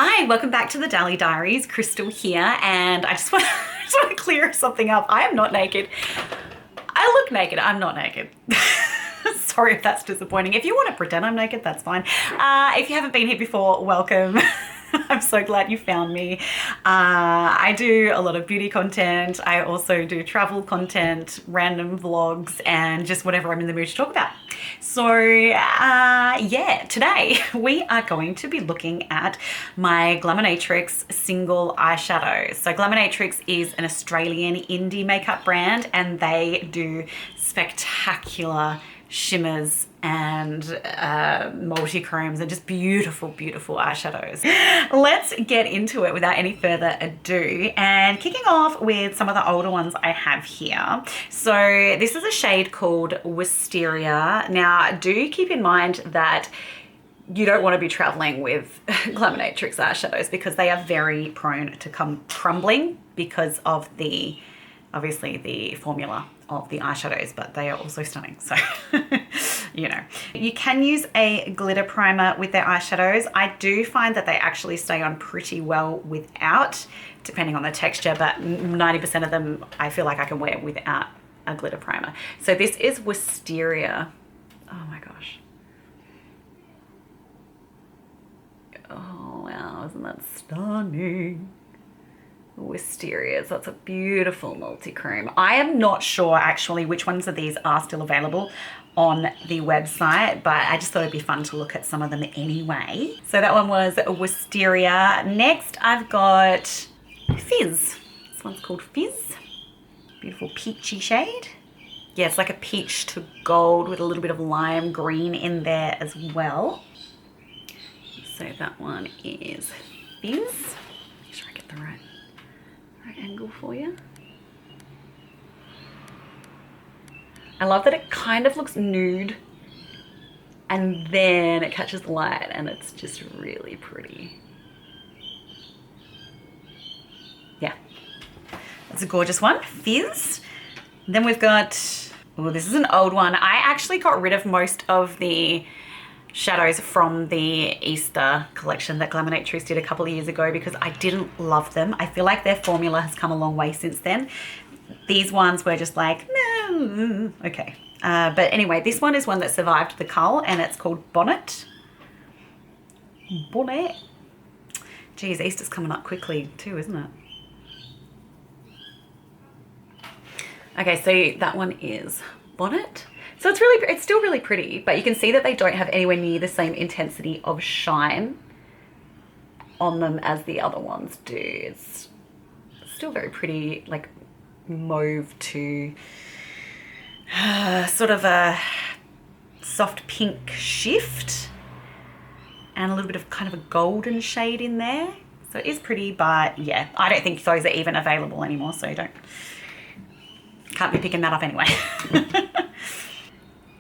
Hi, welcome back to the Dally Diaries. Kristel here, and I just want to clear something up. I am not naked. I look naked. I'm not naked. Sorry if that's disappointing. If you want to pretend I'm naked, that's fine. If you haven't been here before, welcome. I'm so glad you found me. I do a lot of beauty content. I also do travel content, random vlogs, and just whatever I'm in the mood to talk about. So yeah, today we are going to be looking at my Glaminatrix single eyeshadows. So Glaminatrix is an Australian indie makeup brand, and they do spectacular shimmers and multi-chromes and just beautiful, beautiful eyeshadows. Let's get into it without any further ado, and kicking off with some of the older ones I have here. So this is a shade called Wisteria. Now do keep in mind that you don't want to be traveling with Glaminatrix eyeshadows because they are very prone to come crumbling because of the, obviously, the formula of the eyeshadows, but they are also stunning. So, you know, you can use a glitter primer with their eyeshadows. I do find that they actually stay on pretty well without, depending on the texture, but 90% of them I feel like I can wear without a glitter primer. So this is Wisteria. Oh my gosh. Oh wow, isn't that stunning? Wisteria, so that's a beautiful multi-chrome. I am not sure actually which ones of these are still available on the website, but I just thought it'd be fun to look at some of them anyway. So that one was Wisteria. Next I've got Fizz. This one's called Fizz. Beautiful peachy shade. Yeah, it's like a peach to gold with a little bit of lime green in there as well. So that one is Fizz. Make sure I get the right angle for you. I love that it kind of looks nude and then it catches the light and it's just really pretty. Yeah, that's a gorgeous one. Fizz. Then we've got, oh, this is an old one. I actually got rid of most of the shadows from the Easter collection that Glaminatrix did a couple of years ago because I didn't love them. I feel like their formula has come a long way since then. These ones were just like, no, okay. But anyway, this one is one that survived the cull and it's called Bonnet. Bonnet. Geez, Easter's coming up quickly too, isn't it? Okay, so that one is Bonnet. So it's still really pretty, but you can see that they don't have anywhere near the same intensity of shine on them as the other ones do. It's still very pretty, like mauve to sort of a soft pink shift and a little bit of kind of a golden shade in there. So it is pretty, but yeah, I don't think those are even available anymore, so can't be picking that up anyway.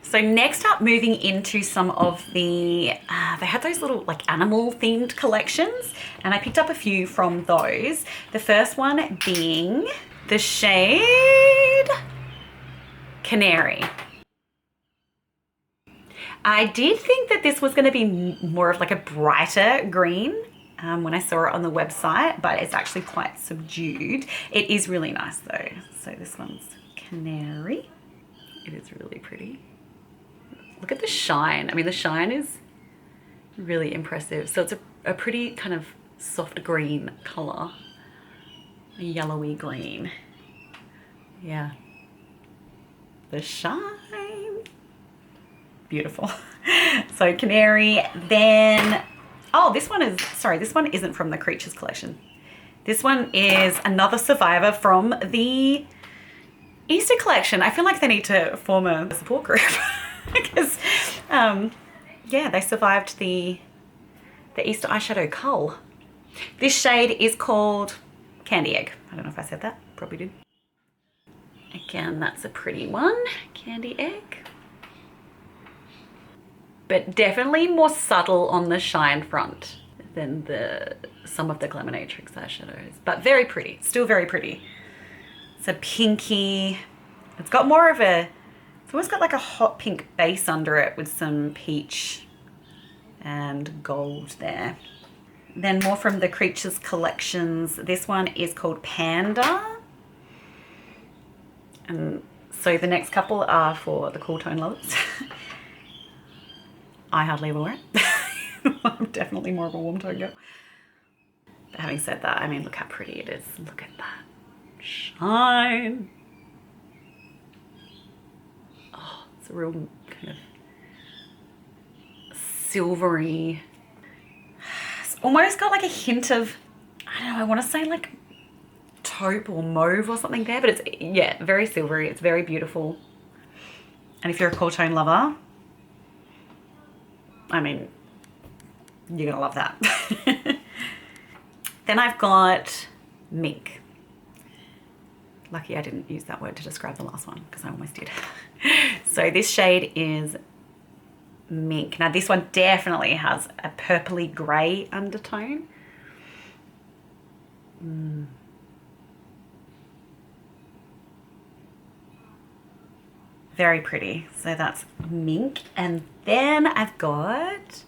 So next up, moving into some of the, they had those little like animal themed collections and I picked up a few from those. The first one being the shade Canary. I did think that this was going to be more of like a brighter green when I saw it on the website, but it's actually quite subdued. It is really nice though. So this one's Canary. It is really pretty. Look at the shine. I mean, the shine is really impressive. So it's a pretty kind of soft green color, a yellowy green. Yeah. The shine. Beautiful. So Canary, then, oh, this one isn't from the Creatures collection. This one is another survivor from the Easter collection. I feel like they need to form a support group. Because, yeah, they survived the Easter eyeshadow cull. This shade is called Candy Egg. I don't know if I said that. Probably did. Again, that's a pretty one. Candy Egg. But definitely more subtle on the shine front than some of the Glaminatrix eyeshadows. But very pretty. Still very pretty. It's a pinky. It's got more of a... It's almost got like a hot pink base under it with some peach and gold there. Then more from the Creatures collections. This one is called Panda. And so the next couple are for the cool tone lovers. I hardly ever wear it. I'm definitely more of a warm tone girl. But having said that, I mean, look how pretty it is. Look at that shine. Oh, it's a real kind of silvery. It's almost got like a hint of, I don't know, I want to say like taupe or mauve or something there, but it's, yeah, very silvery. It's very beautiful. And if you're a cool tone lover, I mean, you're gonna love that. Then I've got Mink. Lucky I didn't use that word to describe the last one because I almost did. So this shade is Mink. Now this one definitely has a purpley grey undertone. Very pretty. So that's Mink. And then I've got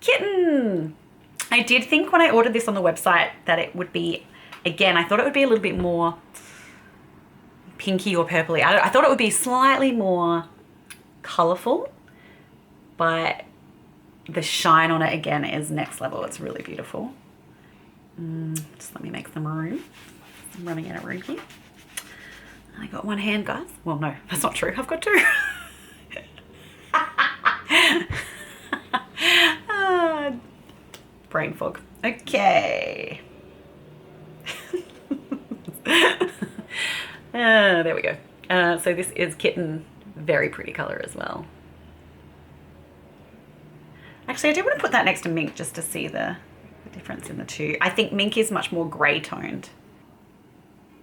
Kitten. I did think when I ordered this on the website that it would be, again, I thought it would be a little bit more pinky or purpley. I thought it would be slightly more colourful, but the shine on it again is next level. It's really beautiful. Just let me make some room. I'm running out of room here. I got one hand, guys. Well, no, that's not true. I've got two. Brain fog. Okay. There we go. So this is Kitten. Very pretty color as well. Actually, I do want to put that next to Mink just to see the difference in the two. I think Mink is much more grey toned.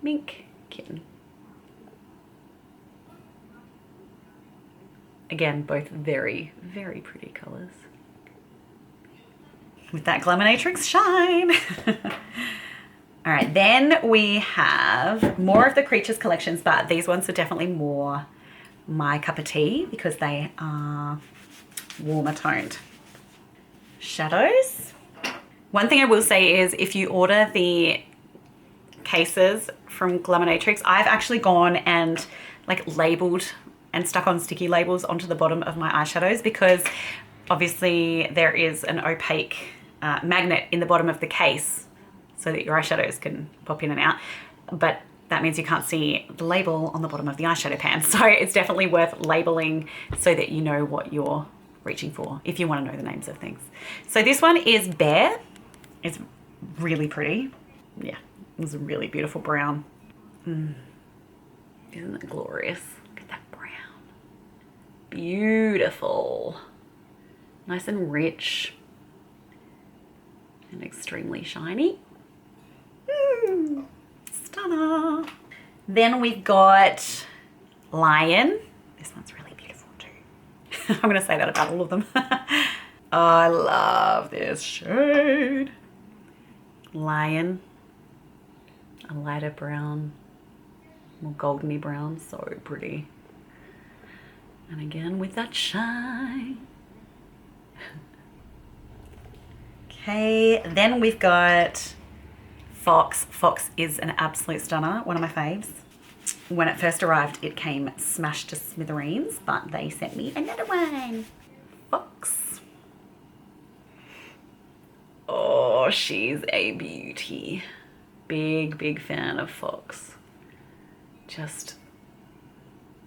Mink, Kitten. Again, both very, very pretty colors. With that Glaminatrix shine. All right, then we have more of the Creatures collections, but these ones are definitely more my cup of tea because they are warmer toned. Shadows. One thing I will say is if you order the cases from Glaminatrix, I've actually gone and like labeled and stuck on sticky labels onto the bottom of my eyeshadows because obviously there is an opaque magnet in the bottom of the case so that your eyeshadows can pop in and out, but that means you can't see the label on the bottom of the eyeshadow pan. So it's definitely worth labeling so that you know what you're reaching for if you want to know the names of things. So this one is Bear. It's really pretty. Yeah, it's a really beautiful brown. Isn't it glorious? Look at that brown. Beautiful. Nice and rich and extremely shiny. Stunner. Then we've got Lion. This one's really beautiful too. I'm going to say that about all of them. I love this shade. Lion. A lighter brown, more goldeny brown, so pretty. And again with that shine. Okay, then we've got Fox. Fox is an absolute stunner, one of my faves. When it first arrived, it came smashed to smithereens, but they sent me another one. Fox. Oh, she's a beauty. Big, big fan of Fox. Just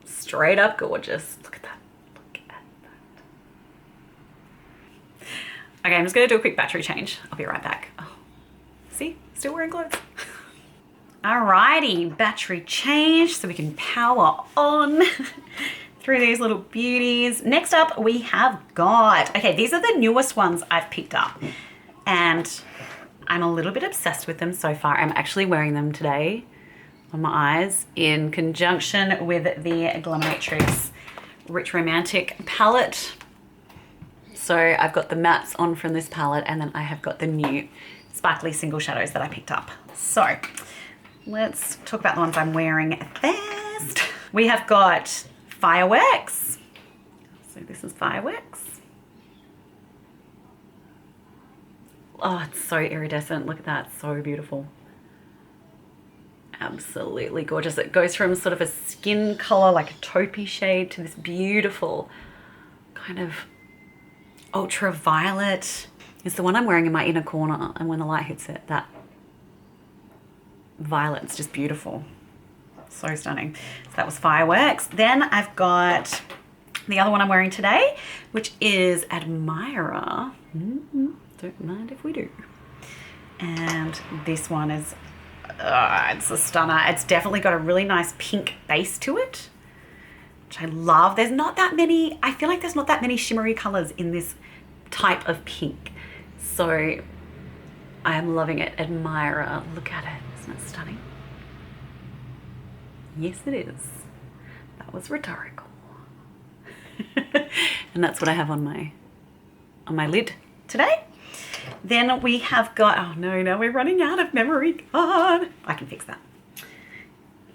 straight up gorgeous. Look at that. Look at that. Okay, I'm just going to do a quick battery change. I'll be right back. Oh, see? Still wearing clothes. Alrighty, battery change so we can power on through these little beauties. Next up, we have got, okay, these are the newest ones I've picked up. And I'm a little bit obsessed with them so far. I'm actually wearing them today on my eyes in conjunction with the Glaminatrix Rich Romantic palette. So I've got the mattes on from this palette and then I have got the new sparkly single shadows that I picked up. So let's talk about the ones I'm wearing first. We have got Fireworks. So this is Fireworks. Oh, it's so iridescent. Look at that, so beautiful. Absolutely gorgeous. It goes from sort of a skin color, like a taupey shade, to this beautiful kind of ultraviolet. It's the one I'm wearing in my inner corner, and when the light hits it, that violet's just beautiful. So stunning. So that was Fireworks. Then I've got the other one I'm wearing today, which is Admirer. Don't mind if we do. And this one is, it's a stunner. It's definitely got a really nice pink base to it, which I love. There's not that many, I feel like there's not that many shimmery colors in this type of pink. So I am loving it. Admirer, look at it. Isn't it stunning? Yes, it is. That was rhetorical. And that's what I have on my lid today. Then we have got, oh no, now we're running out of memory card. I can fix that,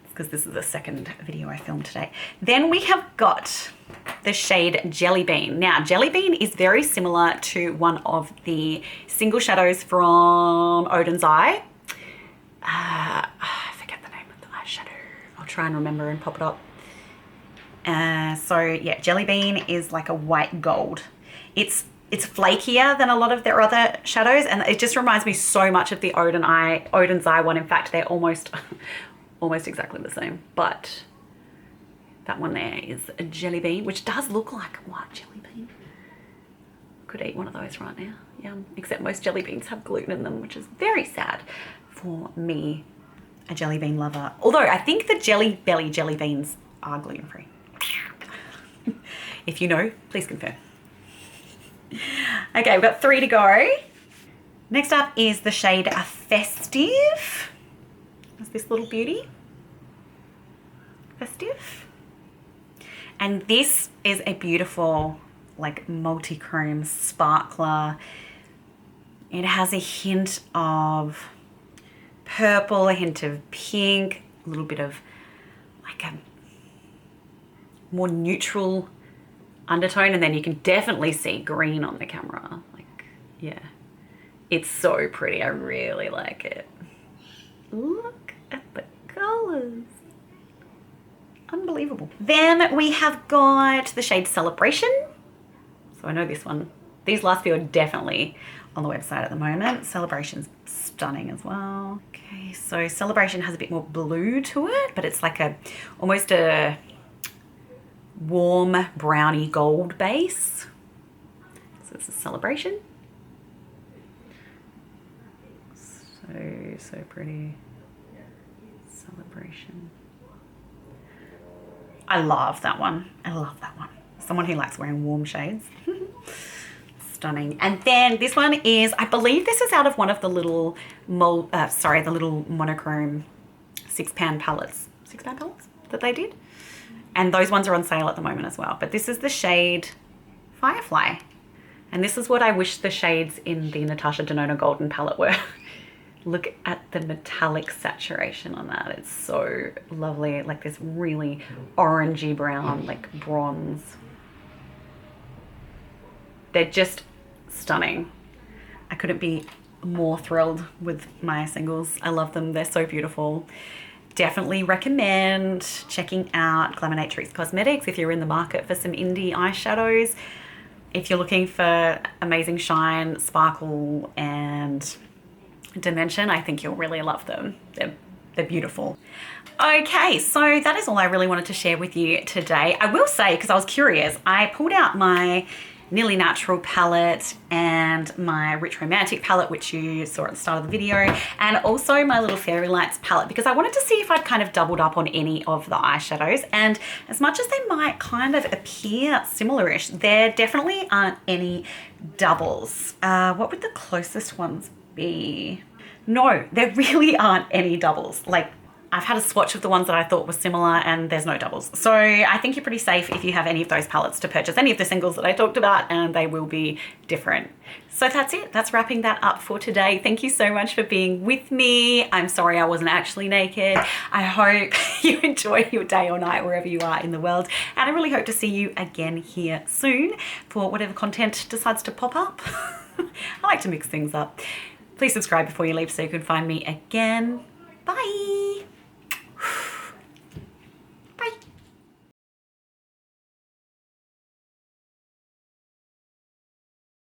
because this is the second video I filmed today. Then we have got the shade Jelly Bean. Now, Jelly Bean is very similar to one of the single shadows from Odin's Eye. I forget the name of the eyeshadow. I'll try and remember and pop it up. So yeah, Jelly Bean is like a white gold. It's flakier than a lot of their other shadows, and it just reminds me so much of the Odin's Eye one. In fact, they're almost exactly the same, but that one there is a Jelly Bean, which does look like a white jelly bean. Could eat one of those right now. Yum. Except most jelly beans have gluten in them, which is very sad for me, a jelly bean lover. Although I think the Jelly Belly jelly beans are gluten-free. If you know, please confirm. Okay, we've got 3 to go. Next up is the shade Festive. That's this little beauty. Festive. And this is a beautiful, like, multi-chrome sparkler. It has a hint of purple, a hint of pink, a little bit of like a more neutral undertone, and then you can definitely see green on the camera. Like, yeah, it's so pretty. I really like it. Look at the colors. Unbelievable. Then we have got the shade Celebration. So I know this one. These last few are definitely on the website at the moment. Celebration's stunning as well. Okay, so Celebration has a bit more blue to it, but it's like almost a warm browny gold base. So this is Celebration. So pretty. Celebration. I love that one. I love that one. Someone who likes wearing warm shades. Stunning. And then this one is, I believe this is out of one of the little the little monochrome 6-pan palettes. 6-pan palettes that they did. And those ones are on sale at the moment as well. But this is the shade Firefly. And this is what I wish the shades in the Natasha Denona Golden palette were. Look at the metallic saturation on that. It's so lovely. Like this really orangey brown, like bronze. They're just stunning. I couldn't be more thrilled with my singles. I love them. They're so beautiful. Definitely recommend checking out Glaminatrix Cosmetics if you're in the market for some indie eyeshadows. If you're looking for amazing shine, sparkle, and dimension, I think you'll really love them. They're beautiful. Okay, so that is all I really wanted to share with you today. I will say, because I was curious, I pulled out my Nearly Natural palette and my Rich Romantic palette, which you saw at the start of the video, and also my little Fairy Lights palette, because I wanted to see if I'd kind of doubled up on any of the eyeshadows. And as much as they might kind of appear similar-ish, there definitely aren't any doubles. What would the closest ones be? No, there really aren't any doubles. Like, I've had a swatch of the ones that I thought were similar and there's no doubles. So I think you're pretty safe if you have any of those palettes to purchase any of the singles that I talked about, and they will be different. So that's it. That's wrapping that up for today. Thank you so much for being with me. I'm sorry I wasn't actually naked. I hope you enjoy your day or night wherever you are in the world. And I really hope to see you again here soon for whatever content decides to pop up. I like to mix things up. Please subscribe before you leave so you can find me again. Bye.